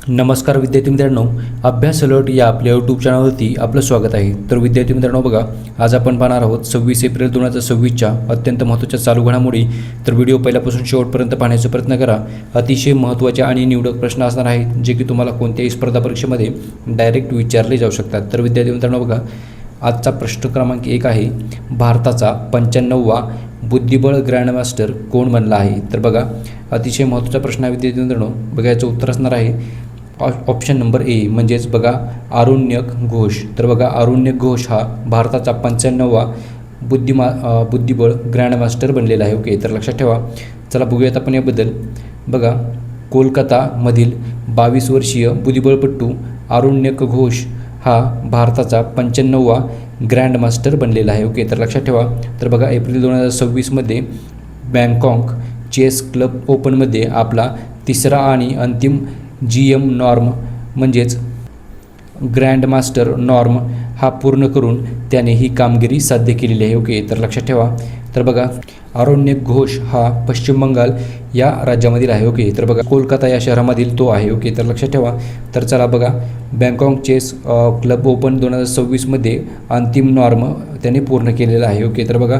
नमस्कार विद्यार्थी मित्रांनो, अभ्यास अलर्ट या आपल्या यूट्यूब चॅनलवरती आपलं स्वागत आहे. तर विद्यार्थी मित्रांनो बघा, आज आपण पाहणार आहोत 26 एप्रिल 2026च्या अत्यंत महत्त्वाच्या चालू घडामोडी. तर व्हिडिओ पहिल्यापासून शेवटपर्यंत पाहण्याचा प्रयत्न करा. अतिशय महत्त्वाचे आणि निवडक प्रश्न असणार आहेत जे की तुम्हाला कोणत्याही स्पर्धा परीक्षेमध्ये डायरेक्ट विचारले जाऊ शकतात. तर विद्यार्थी मित्रांनो बघा, आजचा प्रश्न क्रमांक 1 आहे, भारताचा 95वा बुद्धिबळ ग्रँडमास्टर कोण बनला आहे? तर बघा, अतिशय महत्त्वाचा प्रश्न आहे विद्यार्थी मित्रांनो. बघा, याचं उत्तर असणार आहे ऑप्शन नंबर ए, म्हणजेच बघा आरुण्यक घोष. तर बघा, आरुण्यक घोष हा भारताचा 95वा बुद्धिबळ ग्रँडमास्टर बनलेला आहे. ओके, तर लक्षात ठेवा. चला बघूयात आपण याबद्दल. बघा, कोलकातामधील 22 वर्षीय बुद्धिबळपटू आरुण्यक घोष हा भारताचा 95वा ग्रँडमास्टर बनलेला आहे. ओके, तर लक्षात ठेवा. तर बघा, एप्रिल 2026मध्ये बँकॉक चेस क्लब ओपनमध्ये आपला तिसरा आणि अंतिम GM नॉर्म म्हणजेच ग्रँडमास्टर नॉर्म हा पूर्ण करून त्याने ही कामगिरी साध्य केलेली आहे. ओके, तर लक्षात ठेवा. तर बघा, आरुण्यक घोष हा पश्चिम बंगाल या राज्यामधील आहे. ओके, तर बघा, कोलकाता या शहरामधील तो आहे. ओके, तर लक्षात ठेवा. तर चला बघा, बँकॉक चेस क्लब ओपन 2026मध्ये अंतिम नॉर्म त्याने पूर्ण केलेला आहे. ओके, तर बघा,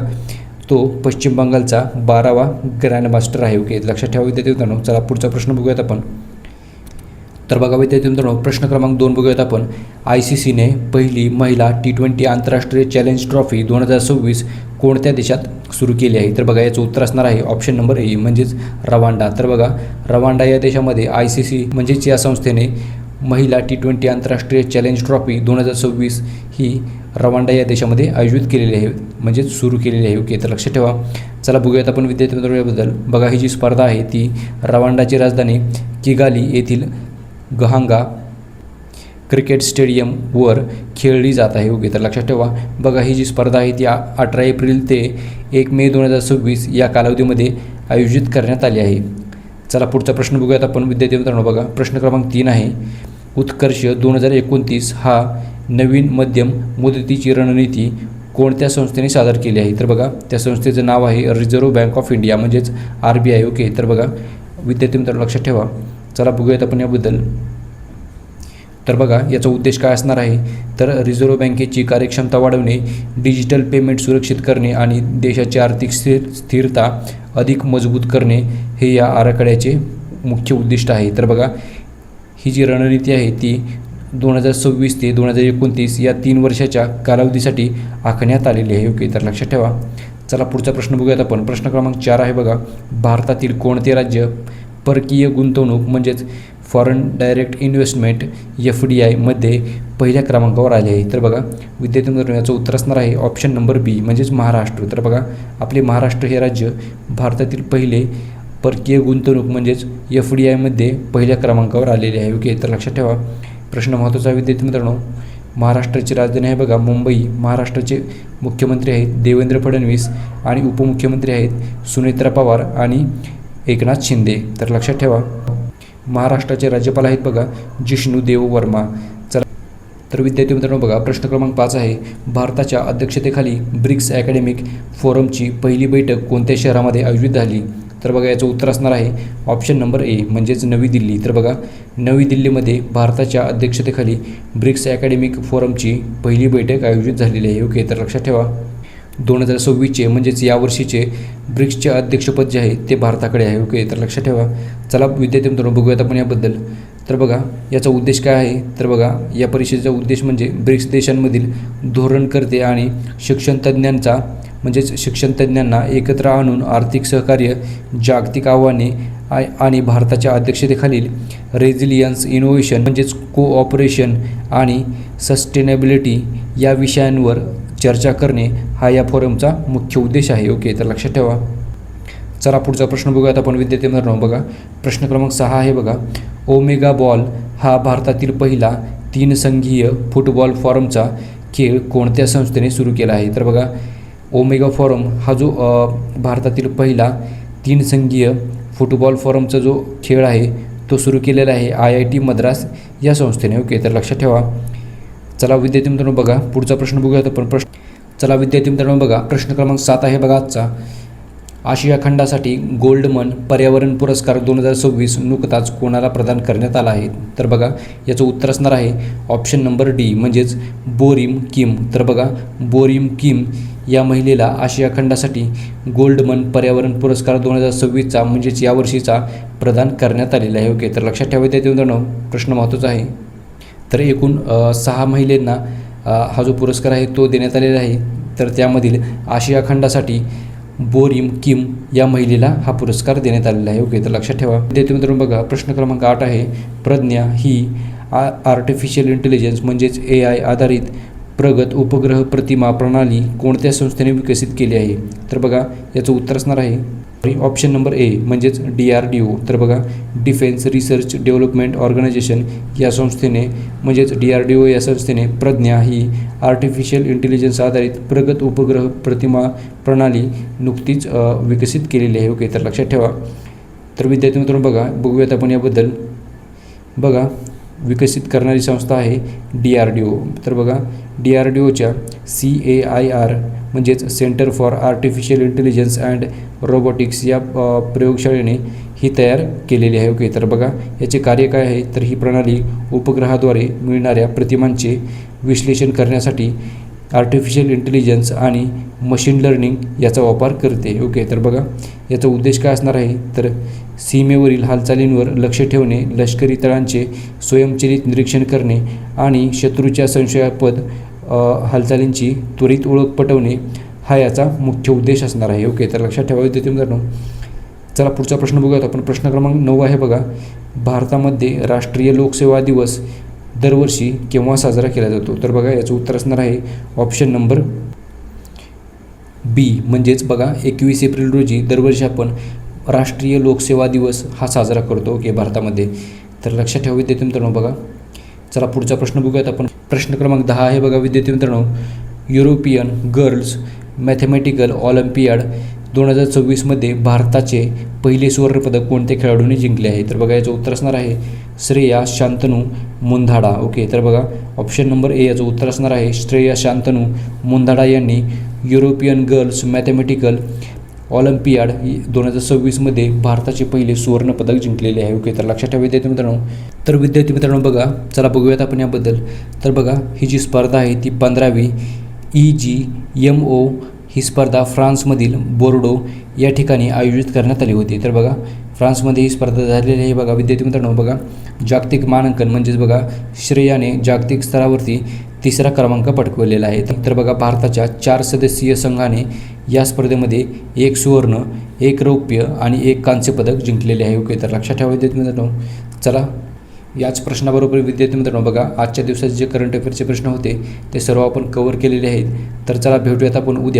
तो पश्चिम बंगालचा 12वा ग्रँडमास्टर आहे. ओके, लक्षात ठेवा विद्यार्थी मित्रांनो. चला पुढचा प्रश्न बघूयात आपण. तर बघा विद्यार्थी मित्रांनो, प्रश्न क्रमांक 2 बघूयात आपण. ICCने पहिली महिला T20 आंतरराष्ट्रीय चॅलेंज ट्रॉफी 2026 कोणत्या देशात सुरू केली आहे? तर बघा, याचं उत्तर असणार आहे ऑप्शन नंबर ए, म्हणजेच रवांडा. तर बघा, रवांडा या देशामध्ये ICC म्हणजेच या संस्थेने महिला T20 आंतरराष्ट्रीय चॅलेंज ट्रॉफी 2026 ही रवांडा या देशामध्ये आयोजित केलेली आहे, म्हणजेच सुरू केलेली आहे. ओके, तर लक्षात ठेवा. चला बघूयात आपण विद्यार्थी मित्रांनो याबद्दल. बघा, ही जी स्पर्धा आहे ती रवांडाची राजधानी किगाली येथील गहांगा क्रिकेट स्टेडियमवर खेळली जात आहे. ओके, तर लक्षात ठेवा. बघा, ही जी स्पर्धा आहे ती 18 एप्रिल ते 1 मे 2026 या कालावधीमध्ये आयोजित करण्यात आली आहे. चला पुढचा प्रश्न बघूयात आपण विद्यार्थी मित्रांनो. बघा, प्रश्न क्रमांक 3 आहे, उत्कर्ष 2029 हा नवीन मध्यम मुदतीची रणनीती कोणत्या संस्थेने सादर केली आहे? तर बघा, त्या संस्थेचं नाव आहे रिझर्व्ह बँक ऑफ इंडिया म्हणजेच RBI. ओके, तर बघा विद्यार्थी मित्रांनो लक्षात ठेवा. चला बघूयात आपण याबद्दल. तर बघा, याचा उद्देश काय असणार आहे? तर रिझर्व्ह बँकेची कार्यक्षमता वाढवणे, डिजिटल पेमेंट सुरक्षित करणे आणि देशाची आर्थिक स्थिरता अधिक मजबूत करणे हे या आराखड्याचे मुख्य उद्दिष्ट आहे. तर बघा, ही जी रणनीती आहे ती 2026 ते 2029 या 3 वर्षाच्या कालावधीसाठी आखण्यात आलेली आहे. ओके, तर लक्षात ठेवा. चला पुढचा प्रश्न बघूयात आपण. प्रश्न क्रमांक 4 आहे. बघा, भारतातील कोणते राज्य परकीय गुंतवणूक म्हणजेच फॉरेन डायरेक्ट इन्व्हेस्टमेंट FDI मध्ये पहिल्या क्रमांकावर आले आहे? तर बघा विद्यार्थी मित्रांनो, याचं उत्तर असणार आहे ऑप्शन नंबर बी, म्हणजेच महाराष्ट्र. तर बघा, आपले महाराष्ट्र हे राज्य भारतातील पहिले परकीय गुंतवणूक म्हणजेच FDI मध्ये पहिल्या क्रमांकावर आलेले आहे. ओके, तर लक्षात ठेवा. प्रश्न महत्त्वाचा विद्यार्थी मित्रांनो. महाराष्ट्राची राजधानी आहे बघा मुंबई. महाराष्ट्राचे मुख्यमंत्री आहेत देवेंद्र फडणवीस आणि उपमुख्यमंत्री आहेत सुनेत्रा पवार आणि एकनाथ शिंदे. तर लक्षात ठेवा. महाराष्ट्राचे राज्यपाल आहेत बघा जिष्णू देव वर्मा. चला तर विद्यार्थी मित्रांनो बघा, प्रश्न क्रमांक 5 आहे, भारताच्या अध्यक्षतेखाली ब्रिक्स ॲकॅडमिक फोरमची पहिली बैठक कोणत्या शहरामध्ये आयोजित झाली? तर बघा, याचं उत्तर असणार आहे ऑप्शन नंबर ए, म्हणजेच नवी दिल्ली. तर बघा, नवी दिल्लीमध्ये भारताच्या अध्यक्षतेखाली ब्रिक्स ॲकॅडमिक फोरमची पहिली बैठक आयोजित झालेली आहे. ओके, तर लक्षात ठेवा. 2026चे म्हणजेच यावर्षीचे ब्रिक्सचे अध्यक्षपद जे आहे ते भारताकडे आहे. ओके, तर लक्षात ठेवा. चला विद्यार्थी मित्रांनो बघूयात आपण याबद्दल. तर बघा, याचा उद्देश काय आहे? तर बघा, या परिषदेचा उद्देश म्हणजे ब्रिक्स देशांमधील धोरणकर्ते आणि शिक्षणतज्ज्ञांचा म्हणजेच शिक्षणतज्ज्ञांना एकत्र आणून आर्थिक सहकार्य, जागतिक आव्हाने आणि भारताच्या अध्यक्षतेखालील रेझिलियन्स, इनोव्हेशन म्हणजेच कोऑपरेशन आणि सस्टेनेबिलिटी या विषयांवर चर्चा करणे हा या फोरमचा मुख्य उद्देश आहे. ओके, तर लक्षात ठेवा. चला पुढचा प्रश्न बघूयात आपण विद्यार्थी मित्रांनो. बघा, प्रश्न क्रमांक 6 आहे. बघा, ओमेगा बॉल हा भारतातील पहिला 3 संघीय फुटबॉल फॉरमचा खेळ कोणत्या संस्थेने सुरू केला आहे? तर बघा, ओमेगा फॉरम हा जो भारतातील पहिला 3 संघीय फुटबॉल फॉरमचा जो खेळ आहे तो सुरू केलेला आहे IIT मद्रास या संस्थेने. ओके, तर लक्षात ठेवा. चला विद्यार्थी मित्रांनो बघा, पुढचा प्रश्न बघूयात आपण. चला विद्यार्थी मित्रांनो बघा, प्रश्न क्रमांक 7 आहे बघा आजचा. आशिया खंडासाठी गोल्डमन पर्यावरण पुरस्कार 2026 नुकताच कोणाला प्रदान करण्यात आला आहे? तर बघा याचं उत्तर असणार आहे ऑप्शन नंबर डी म्हणजेच बोरिम किम. तर बघा बोरिम किम या महिलेला आशिया खंडासाठी गोल्डमन पर्यावरण पुरस्कार 2026चा म्हणजेच यावर्षीचा प्रदान करण्यात आलेला आहे. ओके, तर लक्षात ठेवा विद्यार्थी मित्रांनो, प्रश्न महत्त्वाचा आहे. तर एकूण 6 महिलांना हा जो पुरस्कार आहे तो देण्यात आलेला आहे. तर त्यामधील आशिया खंडासाठी बोरिम किम या महिलेला हा पुरस्कार देण्यात आलेला आहे. ओके, तर लक्षात ठेवा विद्यार्थी मित्रांनो. बघा प्रश्न क्रमांक 8 आहे, प्रज्ञा ही आर्टिफिशियल इंटेलिजन्स म्हणजेच AI आधारित प्रगत उपग्रह प्रतिमा प्रणाली कोणत्या संस्थेने विकसित केली आहे? तर बघा याचं उत्तर असणार आहे ऑप्शन नंबर ए म्हणजेच DRDO. तर बघा डिफेन्स रिसर्च डेव्हलपमेंट ऑर्गनायझेशन या संस्थेने म्हणजेच DRDO या संस्थेने प्रज्ञा ही आर्टिफिशियल इंटेलिजन्स आधारित प्रगत उपग्रह प्रतिमा प्रणाली नुकतीच विकसित केलेली आहे. ओके, तर लक्षात ठेवा. तर विद्यार्थी मित्रांनो बघूयात आपण याबद्दल. बघा विकसित करणारी संस्था आहे DRDO. तर बघा DRDOच्या CAIR म्हणजेच centre for artificial intelligence and robotics या प्रयोगशाळेने ही तयार केलेली आहे. ओके, तर बघा याचे कार्य काय आहे? तर ही प्रणाली उपग्रहाद्वारे मिळणाऱ्या प्रतिमांचे विश्लेषण करण्यासाठी आर्टिफिशियल इंटेलिजन्स आणि मशीन लर्निंग याचा वापर करते. ओके, तर बघा याचा उद्देश काय असणार आहे? तर सीमेवरील हालचालींवर लक्ष ठेवणे, लष्करी तळांचे स्वयंचलित निरीक्षण करणे आणि शत्रूच्या संशयास्पद हालचालींची त्वरित ओळख पटवणे हा याचा मुख्य उद्देश असणार आहे. ओके, तर लक्षात ठेवा विद्यार्थी मित्रांनो. चला पुढचा प्रश्न बघूयात आपण. प्रश्न क्रमांक 9 आहे. बघा भारतामध्ये राष्ट्रीय लोकसेवा दिवस दरवर्षी केव्हा साजरा केला जातो? तर बघा याचं उत्तर असणार आहे ऑप्शन नंबर बी म्हणजेच बघा 21 एप्रिल रोजी दरवर्षी आपण राष्ट्रीय लोकसेवा दिवस हा साजरा करतो. ओके, भारतामध्ये. तर लक्षात ठेवा विद्यार्थी मित्रांनो. बघा चला पुढचा प्रश्न बघूयात आपण. प्रश्न क्रमांक 10 आहे. बघा विद्यार्थी मित्रांनो, युरोपियन गर्ल्स मॅथमॅटिकल ऑलिम्पियाड 2026मध्ये भारताचे पहिले सुवर्णपदक कोणत्या खेळाडूंनी जिंकले आहे? तर बघा याचं उत्तर असणार आहे श्रेया शांतनू मुंधाडा. ओके, तर बघा ऑप्शन नंबर ए याचं उत्तर असणार आहे श्रेया शांतनू मुंधाडा यांनी युरोपियन गर्ल्स मॅथमॅटिकल ऑलिम्पियाड 2026मध्ये भारताचे पहिले सुवर्णपदक जिंकलेले आहे. ओके, तर लक्षात ठेवा विद्यार्थी मित्रांनो. तर विद्यार्थी मित्रांनो बघा चला बघूयात आपण याबद्दल. तर बघा ही जी स्पर्धा आहे ती 15वी EGMO ही स्पर्धा फ्रान्समधील बोर्डो या ठिकाणी आयोजित करण्यात आली होती. तर बघा फ्रान्समध्ये ही स्पर्धा झालेली आहे. बघा विद्यार्थी मित्रांनो बघा जागतिक मानांकन म्हणजेच बघा श्रेयाने जागतिक स्तरावरती 3रा क्रमांक पटकवलेला आहे. तर बघा भारताच्या 4 सदस्यीय संघाने या स्पर्धेमध्ये 1 सुवर्ण, 1 रौप्य आणि 1 कांस्य पदक जिंकलेले आहे. ओके, तर लक्षात ठेवा विद्यार्थी मित्रांनो. चला याच प्रश्नाबरोबर विद्यार्थी मित्रांनो बघा आजच्या दिवसाचे जे करंट अफेअरचे प्रश्न होते ते सर्व आपण कव्हर केलेले आहेत. तर चला भेटूयात आपण उद्या.